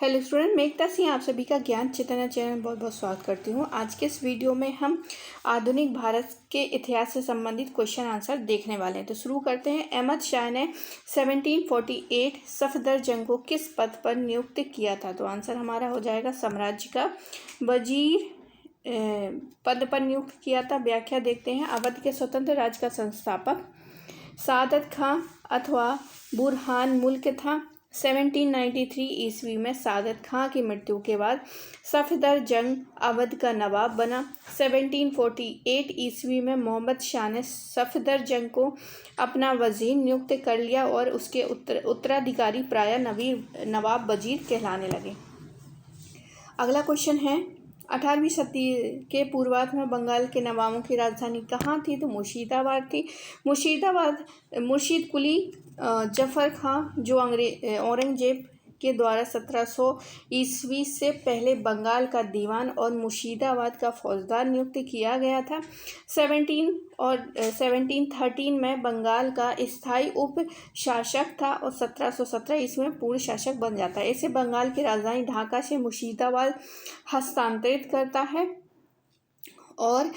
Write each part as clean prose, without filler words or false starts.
Hello student, मैं एकता सिंह आप सभी का ज्ञान चेतना चैनल में बहुत बहुत स्वागत करती हूँ। आज के इस वीडियो में हम आधुनिक भारत के इतिहास से संबंधित क्वेश्चन आंसर देखने वाले हैं। तो शुरू करते हैं। अहमद शाह ने 1748 सफदरजंग को किस पद पर नियुक्त किया था? तो आंसर हमारा हो जाएगा साम्राज्य का वजीर पद पर नियुक्त किया था। व्याख्या देखते हैं। अवध के स्वतंत्र राज्य का संस्थापक सादत खां अथवा बुरहान मुल्क था। 1793 ईस्वी में सादत खां की मृत्यु के बाद सफदरजंग अवध का नवाब बना। 1748 ईस्वी में मोहम्मद शाह ने सफदरजंग को अपना वजीर नियुक्त कर लिया और उसके उत्तराधिकारी प्रायः नवाब वजीर कहलाने लगे। अगला क्वेश्चन है, 18वीं सदी के पूर्वार्ध में बंगाल के नवाबों की राजधानी कहाँ थी? तो मुर्शिदाबाद थी। मुर्शीद कुली जफ़र खां जो औरंगजेब के द्वारा 1700 ईस्वी से पहले बंगाल का दीवान और मुर्शिदाबाद का फौजदार नियुक्त किया गया था। 1713 में बंगाल का स्थायी उप शासक था और 1717 ईस्वी में पूर्ण शासक बन जाता है। इसे बंगाल की राजधानी ढाका से मुर्शिदाबाद हस्तांतरित करता है और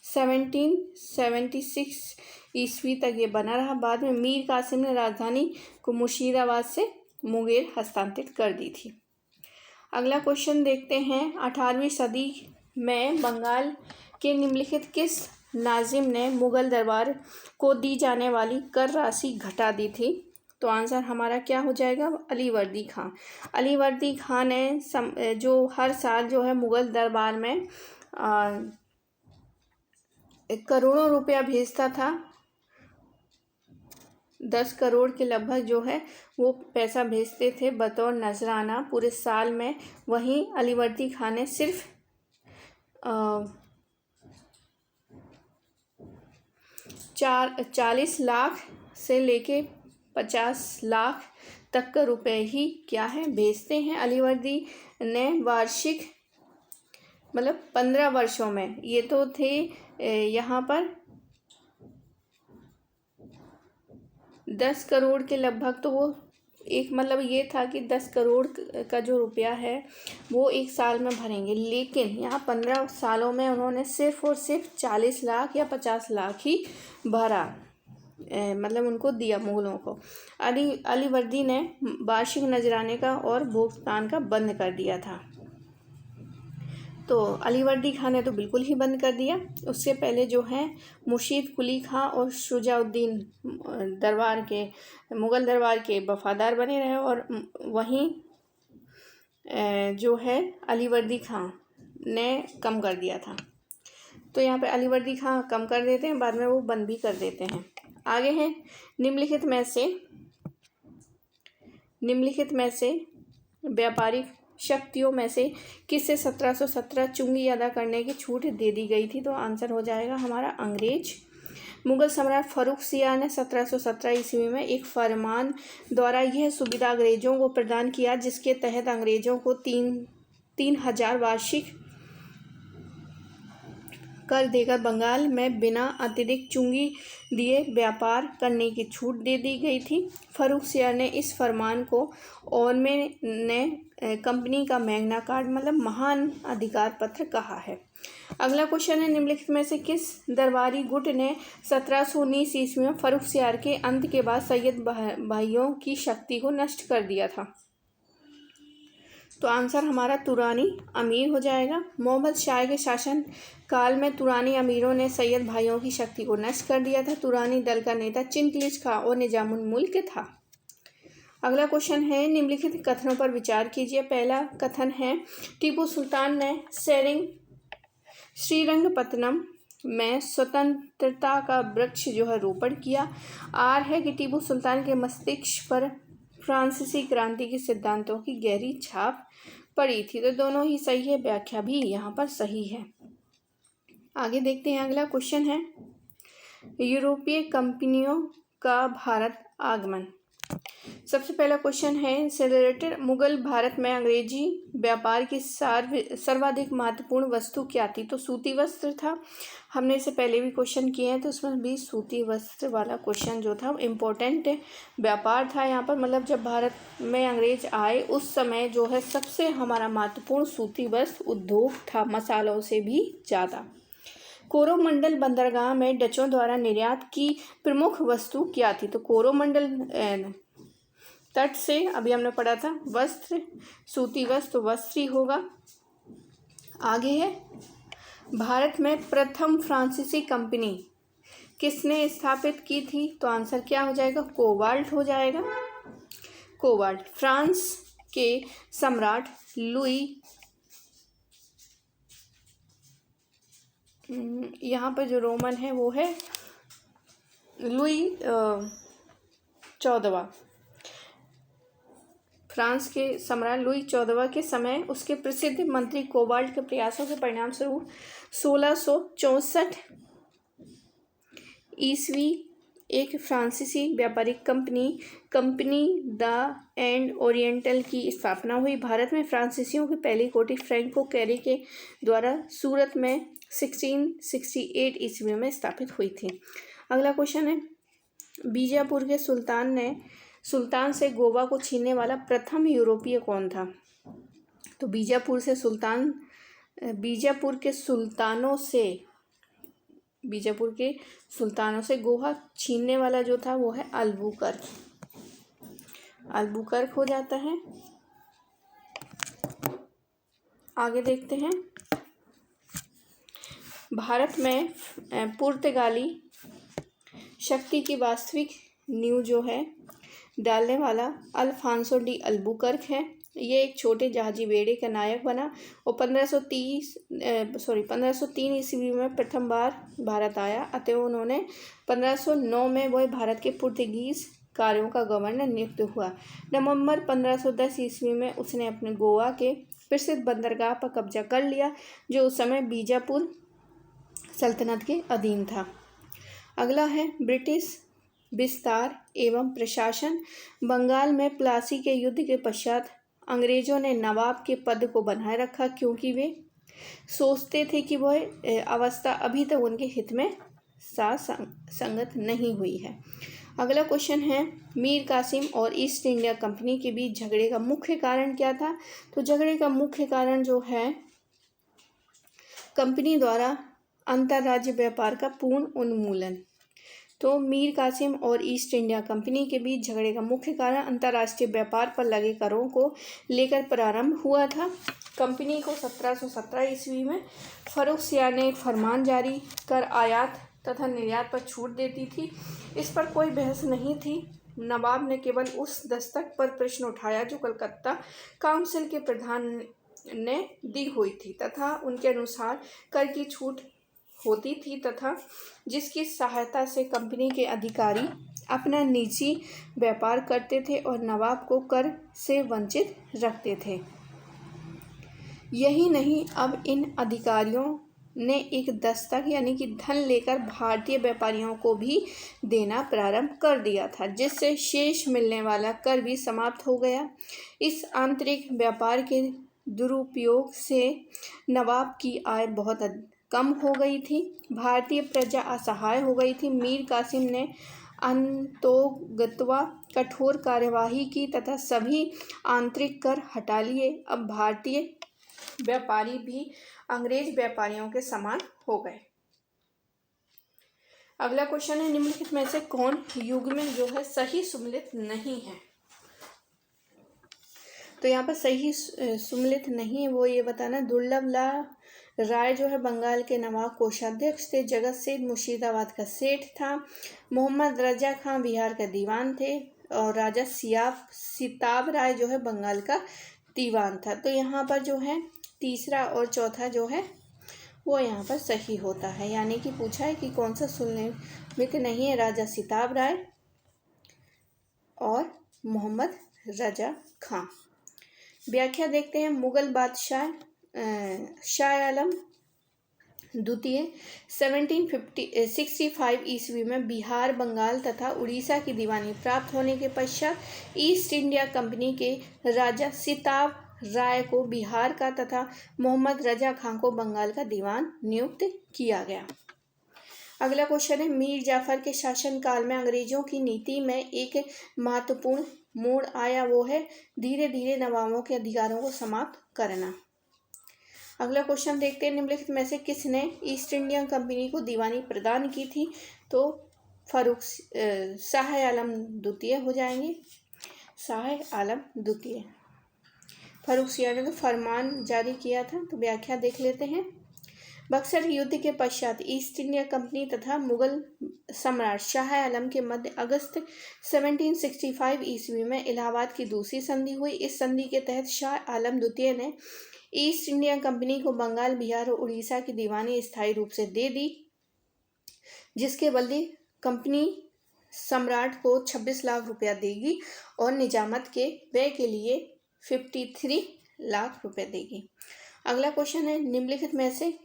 1776 ईस्वी तक ये बना रहा। बाद में मीर कासिम ने राजधानी को मुर्शिदाबाद से मुंगेर हस्तांतरित कर दी थी। अगला क्वेश्चन देखते हैं। 18वीं सदी में बंगाल के निम्नलिखित किस नाजिम ने मुगल दरबार को दी जाने वाली कर राशि घटा दी थी? तो आंसर हमारा क्या हो जाएगा? अलीवर्दी खां। अलीवर्दी खां ने जो हर साल जो है मुगल दरबार में करोड़ों रुपया भेजता था। 10 करोड़ के लगभग जो है वो पैसा भेजते थे बतौर नजराना पूरे साल में। वहीं अलीवर्दी खां ने सिर्फ 40 लाख से लेके 50 लाख तक का रुपए ही क्या है भेजते हैं। अलीवर्दी ने वार्षिक 15 वर्षों में ये तो थे यहाँ पर 10 करोड़ के लगभग, तो वो एक ये था कि 10 करोड़ का जो रुपया है वो एक साल में भरेंगे, लेकिन यहाँ 15 सालों में उन्होंने सिर्फ और सिर्फ 40 लाख या 50 लाख ही भरा, उनको दिया मुगलों को। अलीवर्दी ने वार्षिक नजराने का और भुगतान का बंद कर दिया था। तो अलीवर्दी खां ने तो बिल्कुल ही बंद कर दिया। उससे पहले जो है मुर्शीद कुली खां और शुजाउद्दीन मुगल दरबार के वफादार बने रहे और वहीं जो है अलीवर्दी खां ने कम कर दिया था। तो यहाँ पे अलीवर्दी खां कम कर देते हैं, बाद में वो बंद भी कर देते हैं। आगे है, निम्नलिखित में से व्यापारिक शक्तियों में से किसे 1717 चुंगी अदा करने की छूट दे दी गई थी? तो आंसर हो जाएगा हमारा अंग्रेज। मुगल सम्राट फारूक-सियार ने 1717 ईस्वी में एक फरमान द्वारा यह सुविधा अंग्रेजों को प्रदान किया जिसके तहत अंग्रेजों को 3000 वार्षिक कर देकर बंगाल में बिना अतिरिक्त चुंगी दिए व्यापार करने की छूट दे दी गई थी। फारूक-सियार ने इस फरमान को ओनमे ने कंपनी का मैग्ना कार्ड महान अधिकार पत्र कहा है। अगला क्वेश्चन है, निम्नलिखित में से किस दरबारी गुट ने 1719 ईस्वी में फारूक-सियार के अंत के बाद सैयद भाइयों की शक्ति को नष्ट कर दिया था? तो आंसर हमारा तुरानी अमीर हो जाएगा। मोहम्मद शाह के शासन काल में तुरानी अमीरों ने सैयद भाइयों की शक्ति को नष्ट कर दिया था। तुरानी दल का नेता चिंतलिज खां और निजामुल मुल्क था। अगला क्वेश्चन है, निम्नलिखित कथनों पर विचार कीजिए। पहला कथन है, टीपू सुल्तान ने श्रीरंगपत्तनम में स्वतंत्रता का वृक्ष जो है रोपण किया। आर है कि टीपू सुल्तान के मस्तिष्क पर फ्रांसीसी क्रांति के सिद्धांतों की गहरी छाप पड़ी थी। तो दोनों ही सही है, व्याख्या भी यहाँ पर सही है। आगे देखते हैं। अगला क्वेश्चन है, यूरोपीय कंपनियों का भारत आगमन। सबसे पहला क्वेश्चन है, सेलिब्रेटेड मुगल भारत में अंग्रेजी व्यापार की सर्वाधिक महत्वपूर्ण वस्तु क्या थी? तो सूती वस्त्र था। हमने इससे पहले भी क्वेश्चन किए हैं, तो उसमें भी सूती वस्त्र वाला क्वेश्चन जो था इम्पोर्टेंट व्यापार था यहाँ पर। मतलब जब भारत में अंग्रेज आए उस समय जो है सबसे हमारा महत्वपूर्ण सूती वस्त्र उद्योग था, मसालों से भी ज़्यादा। कोरोमंडल बंदरगाह में डचों द्वारा निर्यात की प्रमुख वस्तु क्या थी? तो कोरोमंडल तट से अभी हमने पढ़ा था वस्त्र, सूती वस्त्र, वस्त्र ही होगा। आगे है, भारत में प्रथम फ्रांसीसी कंपनी किसने स्थापित की थी? तो आंसर क्या हो जाएगा? कोबाल्ट हो जाएगा। कोबाल्ट। फ्रांस के सम्राट लुई, यहाँ पर जो रोमन है वो है लुई 14वां। फ्रांस के सम्राट लुई 14वां के समय उसके प्रसिद्ध मंत्री कोबाल्ट के प्रयासों के परिणाम स्वरूप 1664 ईस्वी एक फ्रांसीसी व्यापारिक कंपनी द एंड ओरिएंटल की स्थापना हुई। भारत में फ्रांसीसियों की पहली कोठी फ्रैंको कैरी के द्वारा सूरत में 1668 ईस्वी में स्थापित हुई थी। अगला क्वेश्चन है, बीजापुर के सुल्तान से गोवा को छीनने वाला प्रथम यूरोपीय कौन था? तो बीजापुर के सुल्तानों से गोवा छीनने वाला जो था वो है अल्बुकर्क हो जाता है। आगे देखते हैं, भारत में पुर्तगाली शक्ति की वास्तविक नींव जो है डालने वाला अल्फांसो डी अल्बुकर्क है। ये एक छोटे जहाजी बेड़े का नायक बना और 1503 ईस्वी में प्रथम बार भारत आया। अतः उन्होंने 1509 में वह भारत के पुर्तगीज कार्यों का गवर्नर नियुक्त हुआ। नवंबर 1510 ईस्वी में उसने अपने गोवा के प्रसिद्ध बंदरगाह पर कब्जा कर लिया, जो उस समय बीजापुर सल्तनत के अधीन था। अगला है, ब्रिटिश विस्तार एवं प्रशासन। बंगाल में प्लासी के युद्ध के पश्चात अंग्रेजों ने नवाब के पद को बनाए रखा, क्योंकि वे सोचते थे कि वह अवस्था अभी तक उनके हित में संगत नहीं हुई है। अगला क्वेश्चन है, मीर कासिम और ईस्ट इंडिया कंपनी के बीच झगड़े का मुख्य कारण क्या था? तो झगड़े का मुख्य कारण जो है कंपनी द्वारा अंतर्राज्य व्यापार का पूर्ण उन्मूलन। तो मीर कासिम और ईस्ट इंडिया कंपनी के बीच झगड़े का मुख्य कारण अंतर्राष्ट्रीय व्यापार पर लगे करों को लेकर प्रारंभ हुआ था। कंपनी को 1717 ईस्वी में फर्रुख सियाह ने एक फरमान जारी कर आयात तथा निर्यात पर छूट देती थी। इस पर कोई बहस नहीं थी। नवाब ने केवल उस दस्तक पर प्रश्न उठाया जो कलकत्ता काउंसिल के प्रधान ने दी हुई थी तथा उनके अनुसार कर की छूट होती थी तथा जिसकी सहायता से कंपनी के अधिकारी अपना निजी व्यापार करते थे और नवाब को कर से वंचित रखते थे। यही नहीं, अब इन अधिकारियों ने एक दस्तक यानी कि धन लेकर भारतीय व्यापारियों को भी देना प्रारंभ कर दिया था, जिससे शेष मिलने वाला कर भी समाप्त हो गया। इस आंतरिक व्यापार के दुरुपयोग से नवाब की आय बहुत कम हो गई थी। भारतीय प्रजा असहाय हो गई थी। मीर कासिम ने अंतोगत्वा कठोर कार्यवाही की तथा सभी आंतरिक कर हटा लिए। अब भारतीय व्यापारी भी अंग्रेज व्यापारियों के समान हो गए। अगला क्वेश्चन है, निम्नलिखित में से कौन युग्म जो है सही सुमेलित नहीं है? तो यहाँ पर सही सुमेलित नहीं है वो ये बताना। दुर्लभलाल राय जो है बंगाल के नवाब कोषाध्यक्ष थे। जगत सेठ मुर्शिदाबाद का सेठ था। मोहम्मद रजा खां बिहार का दीवान थे और राजा सिताब राय जो है बंगाल का दीवान था। तो यहाँ पर जो है तीसरा और चौथा जो है वो यहाँ पर सही होता है, यानी कि पूछा है कि कौन सा सुमेलित नहीं है, राजा सिताब राय और मोहम्मद रजा खां। व्याख्या देखते हैं। मुगल बादशाह शाह आलम द्वितीय 1765 ईस्वी में बिहार, बंगाल तथा उड़ीसा की दीवानी प्राप्त होने के पश्चात ईस्ट इंडिया कंपनी के राजा सिताब राय को बिहार का तथा मोहम्मद रजा खां को बंगाल का दीवान नियुक्त किया गया। अगला क्वेश्चन है, मीर जाफर के शासनकाल में अंग्रेजों की नीति में एक महत्वपूर्ण मोड़ आया, वो है धीरे धीरे नवाबों के अधिकारों को समाप्त करना। अगला क्वेश्चन देखते हैं, निम्नलिखित में से किसने ईस्ट इंडिया कंपनी को दीवानी प्रदान की थी? तो शाह आलम द्वितीय हो जाएंगे, शाह आलम द्वितीय। फारूकसिया ने तो फरमान जारी किया था। तो व्याख्या देख लेते हैं। बक्सर युद्ध के पश्चात ईस्ट इंडिया कंपनी तथा मुगल सम्राट शाह आलम के मध्य अगस्त 1765 ईस्वी में इलाहाबाद की दूसरी संधि हुई। इस संधि के तहत शाह आलम द्वितीय ने ईस्ट इंडिया कंपनी को बंगाल, बिहार और उड़ीसा की दीवानी स्थायी रूप से दे दी, जिसके बदले कंपनी सम्राट को 26 लाख रुपया देगी और निजामत के व्यय के लिए 53 लाख रुपए देगी। अगला क्वेश्चन है, निम्नलिखित में से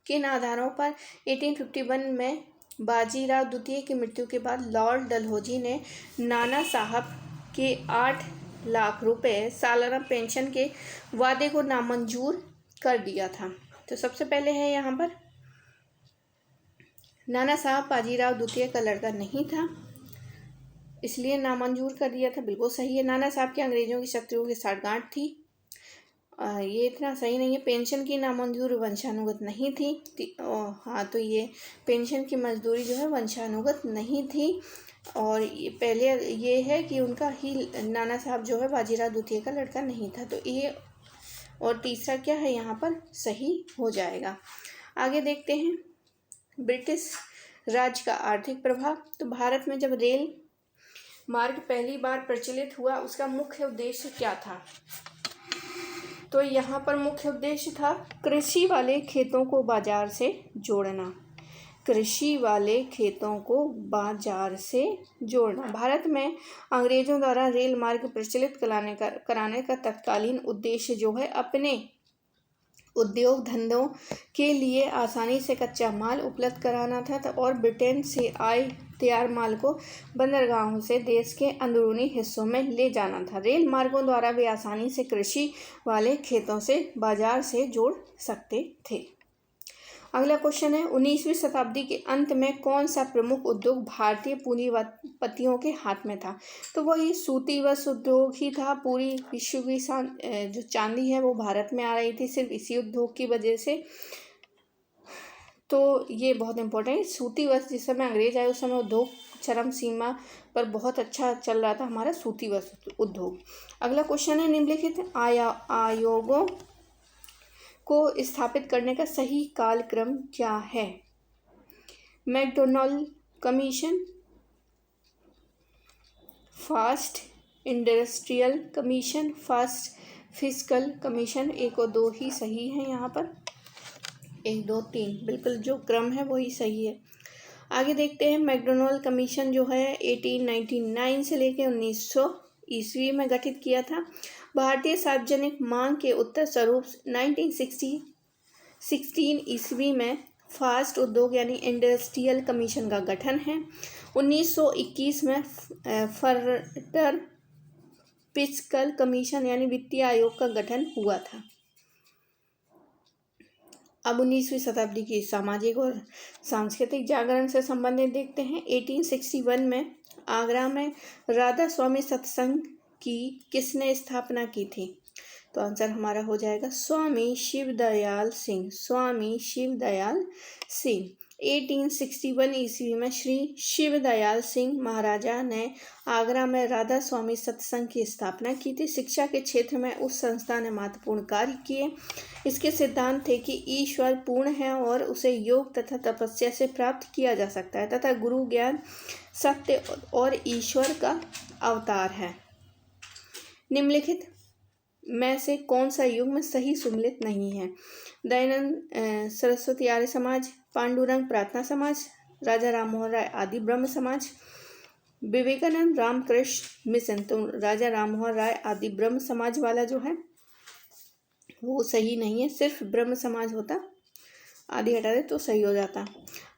किन आधारों पर 1851 में बाजीराव द्वितीय की मृत्यु के बाद लॉर्ड डलहौजी ने नाना साहब के 8 लाख रुपए सालाना पेंशन के वादे को नामंजूर कर दिया था? तो सबसे पहले है यहाँ पर नाना साहब बाजीराव द्वितीय का लड़का नहीं था, इसलिए नामंजूर कर दिया था। बिल्कुल सही है। नाना साहब के अंग्रेजों की शत्रुओं की साठगांठ थी, ये इतना सही नहीं है। पेंशन की नामंजूरी वंशानुगत नहीं थी। हाँ, तो ये पेंशन की मजदूरी जो है वंशानुगत नहीं थी। और ये पहले ये है कि उनका ही नाना साहब जो है बाजीराव द्वितीय का लड़का नहीं था। तो ये और तीसरा क्या है यहाँ पर सही हो जाएगा। आगे देखते हैं, ब्रिटिश राज का आर्थिक प्रभाव। तो भारत में जब रेल मार्ग पहली बार प्रचलित हुआ, उसका मुख्य उद्देश्य क्या था? तो यहाँ पर मुख्य उद्देश्य था कृषि वाले खेतों को बाजार से जोड़ना। कृषि वाले खेतों को बाजार से जोड़ना। भारत में अंग्रेजों द्वारा रेल मार्ग प्रचलित कराने का तत्कालीन उद्देश्य जो है अपने उद्योग धंधों के लिए आसानी से कच्चा माल उपलब्ध कराना था और ब्रिटेन से आए तैयार माल को बंदरगाहों से देश के अंदरूनी हिस्सों में ले जाना था। रेल मार्गों द्वारा वे आसानी से कृषि वाले खेतों से बाजार से जोड़ सकते थे। अगला क्वेश्चन है, 19वीं शताब्दी के अंत में कौन सा प्रमुख उद्योग भारतीय पूंजीपतियों के हाथ में था? तो वही सूती वस्त्र उद्योग ही था। पूरी विश्व की जो चांदी है वो भारत में आ रही थी सिर्फ इसी उद्योग की वजह से। तो ये बहुत इंपॉर्टेंट है। सूती वस्त्र जिस समय अंग्रेज आए उस समय उद्योग चरम सीमा पर बहुत अच्छा चल रहा था हमारा सूती वस्त्र उद्योग। अगला क्वेश्चन है, निम्नलिखित आयोगों को स्थापित करने का सही कालक्रम क्या है? McDonald commission, first industrial commission, first fiscal commission. 1 और 2 ही सही है यहाँ पर। 1, 2, 3 बिल्कुल जो क्रम है वही सही है। आगे देखते हैं, मैकडोनाल्ड कमीशन जो है 1899 से लेकर 1900 ईस्वी में गठित किया था। भारतीय सार्वजनिक मांग के उत्तर स्वरूप 1916 ईस्वी में फास्ट उद्योग यानी इंडस्ट्रियल कमीशन का गठन है। 1921 में फर्दर फिस्कल कमीशन यानी वित्तीय आयोग का गठन हुआ था। अब 19वीं शताब्दी की सामाजिक और सांस्कृतिक जागरण से संबंधित देखते हैं। 1861 में आगरा में राधा स्वामी सत्संग की किसने स्थापना की थी? तो आंसर हमारा हो जाएगा स्वामी शिवदयाल सिंह। स्वामी शिवदयाल सिंह। 1861 ईस्वी में श्री शिवदयाल सिंह महाराजा ने आगरा में राधा स्वामी सत्संग की स्थापना की थी। शिक्षा के क्षेत्र में उस संस्था ने महत्वपूर्ण कार्य किए। इसके सिद्धांत थे कि ईश्वर पूर्ण है और उसे योग तथा तपस्या से प्राप्त किया जा सकता है तथा गुरु ज्ञान सत्य और ईश्वर का अवतार है। निम्नलिखित में से कौन सा युग्म सही सुमेलित नहीं है? दयानंद सरस्वती आर्य समाज, पांडुरंग प्रार्थना समाज, राजा राममोहन राय आदि ब्रह्म समाज, विवेकानंद रामकृष्ण मिशन। तो राजा राममोहन राय आदि ब्रह्म समाज वाला जो है वो सही नहीं है, सिर्फ ब्रह्म समाज होता आदि हटा दे तो सही हो जाता।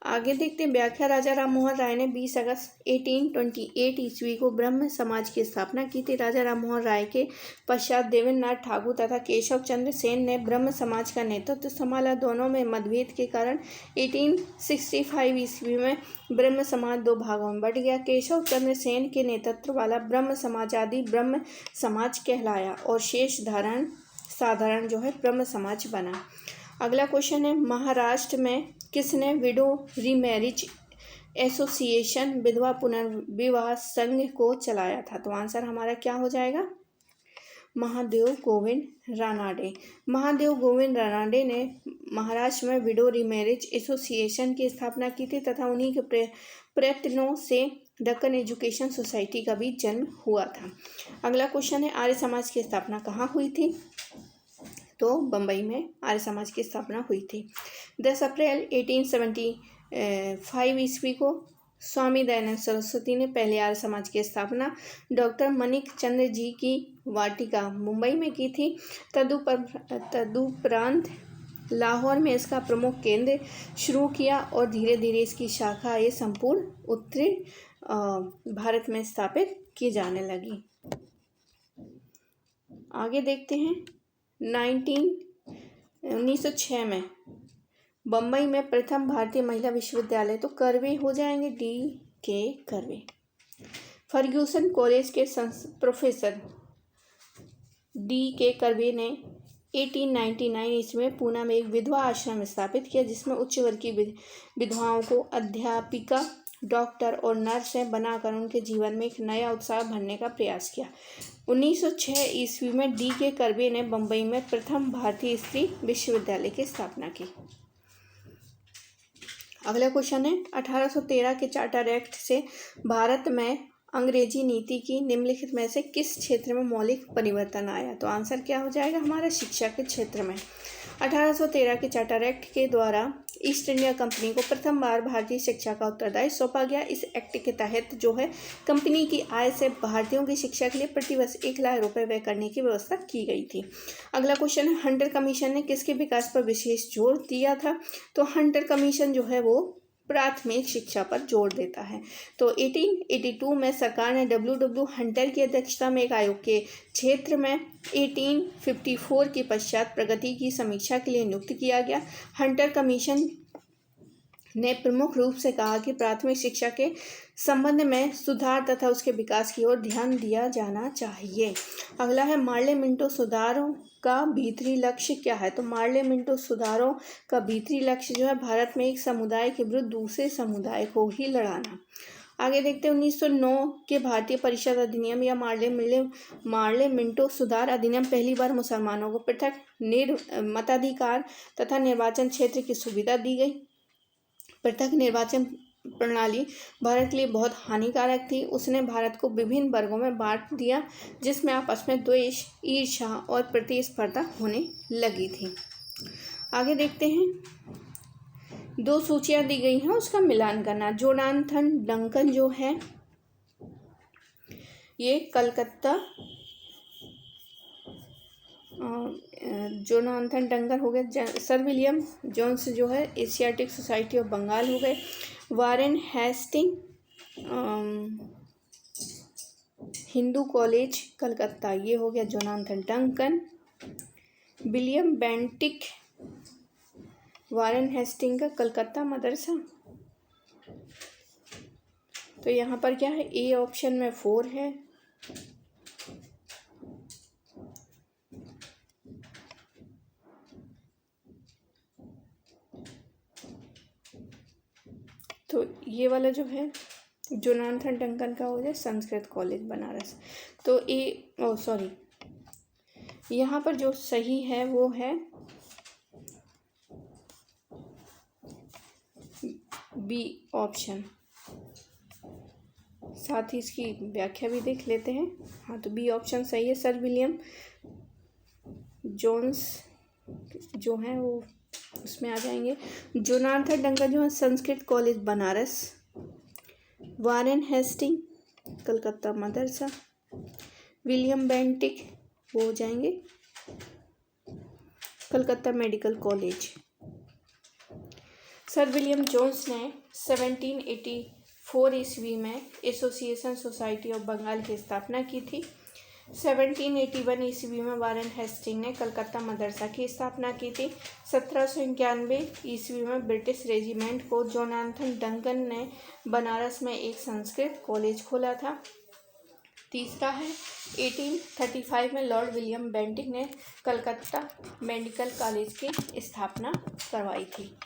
आगे देखते हैं, व्याख्या। राजा राममोहन राय ने 20 अगस्त 1828 ईस्वी को ब्रह्म समाज की स्थापना की थी। राजा राममोहन राय के पश्चात देवेंद्र नाथ ठाकुर तथा केशव चंद्र सेन ने ब्रह्म समाज का नेतृत्व संभाला। दोनों में मतभेद के कारण 1865 ईस्वी में ब्रह्म समाज दो भागों में बंट गया। केशव चंद्र सेन के नेतृत्व वाला ब्रह्म समाज आदि ब्रह्म समाज कहलाया और शेष साधारण जो है ब्रह्म समाज बना। अगला क्वेश्चन है, महाराष्ट्र में किसने विडो रीमैरिज एसोसिएशन विधवा पुनर्विवाह संघ को चलाया था? तो आंसर हमारा क्या हो जाएगा? महादेव गोविंद रानाडे। महादेव गोविंद रानाडे ने महाराष्ट्र में विडो रीमैरिज एसोसिएशन की स्थापना की थी तथा उन्हीं के प्रयत्नों से दक्कन एजुकेशन सोसाइटी का भी जन्म हुआ था। अगला क्वेश्चन है, आर्य समाज की स्थापना कहाँ हुई थी? तो बम्बई में आर्य समाज की स्थापना हुई थी। 10 अप्रैल 1875 ईस्वी को स्वामी दयानंद सरस्वती ने पहले आर्य समाज की स्थापना डॉक्टर मणिक चंद्र जी की वाटिका मुंबई में की थी। तदुपरांत लाहौर में इसका प्रमुख केंद्र शुरू किया और धीरे धीरे इसकी शाखा ये संपूर्ण उत्तरी भारत में स्थापित की जाने लगी। आगे देखते हैं, 1906 में बम्बई में प्रथम भारतीय महिला विश्वविद्यालय, तो कर्वे हो जाएंगे, D.K. कर्वे। फर्ग्यूसन कॉलेज के प्रोफेसर D.K. कर्वे ने 1899 ईस्वी में पूना में एक विधवा आश्रम स्थापित किया जिसमें उच्च वर्ग की विधवाओं को अध्यापिका, डॉक्टर और नर्स बनाकर उनके जीवन में एक नया उत्साह भरने का प्रयास किया। 1906 ईस्वी में D.K. कर्वे ने बम्बई में प्रथम भारतीय स्त्री विश्वविद्यालय की स्थापना की। अगला क्वेश्चन है, 1813 के चार्टर एक्ट से भारत में अंग्रेजी नीति की निम्नलिखित में से किस क्षेत्र में मौलिक परिवर्तन आया? तो आंसर क्या हो जाएगा हमारा? शिक्षा के क्षेत्र में। 1813 के चार्टर एक्ट के द्वारा ईस्ट इंडिया कंपनी को प्रथम बार भारतीय शिक्षा का उत्तरदायित्व सौंपा गया। इस एक्ट के तहत जो है कंपनी की आय से भारतीयों की शिक्षा के लिए प्रतिवर्ष 1 लाख रुपए व्यय करने की व्यवस्था की गई थी। अगला क्वेश्चन है, हंटर कमीशन ने किसके विकास पर विशेष जोर दिया था? तो हंटर कमीशन जो है वो प्राथमिक शिक्षा पर जोर देता है। तो 1882 में सरकार ने W. हंटर की अध्यक्षता में एक आयोग के क्षेत्र में 1854 के पश्चात प्रगति की समीक्षा के लिए नियुक्त किया गया। हंटर कमीशन ने प्रमुख रूप से कहा कि प्राथमिक शिक्षा के संबंध में सुधार तथा उसके विकास की ओर ध्यान दिया जाना चाहिए। अगला है, मार्ले मिंटो सुधारों का भीतरी लक्ष्य क्या है? तो मार्ले मिंटो सुधारों का भीतरी लक्ष्य जो है भारत में एक समुदाय के विरुद्ध दूसरे समुदाय को ही लड़ाना। आगे देखते हैं, 1909 के भारतीय परिषद अधिनियम या मार्ले मिंटो सुधार अधिनियम पहली बार मुसलमानों को पृथक मताधिकार तथा निर्वाचन क्षेत्र की सुविधा दी गई। पृथक निर्वाचन प्रणाली भारत के लिए बहुत हानिकारक थी। उसने भारत को विभिन्न वर्गों में बांट दिया जिसमें आपस में द्वेष, ईर्ष्या और प्रतिस्पर्धा होने लगी थी। आगे देखते हैं, 2 सूचियां दी गई हैं, उसका मिलान करना। जोनाथन डंकन जो है ये कलकत्ता, जोनाथन डंकन हो गए। सर विलियम जोन्स जो है एशियाटिक सोसाइटी ऑफ बंगाल हो गए। Warren Hasting Hindu college Calcutta, ये हो गया Jonathan Duncan. William Bentinck Warren Hasting का कलकत्ता मदरसा। तो यहाँ पर क्या है, ए ऑप्शन में 4 है। तो ये वाला जो है जोनाथन डंकन का हो जाए संस्कृत कॉलेज बनारस। तो यहाँ पर जो सही है वो है बी ऑप्शन। साथ ही इसकी व्याख्या भी देख लेते हैं। हाँ, तो बी ऑप्शन सही है। सर विलियम जोन्स जो हैं वो उसमें आ जाएंगे। जोनाथन डंकन जो है Sanskrit college Banaras. Warren Hasting Calcutta Madrasa. William Bentinck वो हो जाएंगे Calcutta medical college. Sir William Jones ने 1784 ईस्वी में एसोसिएशन सोसाइटी ऑफ बंगाल की स्थापना की थी। 1781 ईस्वी में वारेन हेस्टिंग ने कलकत्ता मदरसा की स्थापना की थी। 1791 ईस्वी में ब्रिटिश रेजिमेंट को जोनाथन डंकन ने बनारस में एक संस्कृत कॉलेज खोला था। तीसरा है 1835 में लॉर्ड विलियम बेंटिक ने कलकत्ता मेडिकल कॉलेज की स्थापना करवाई थी।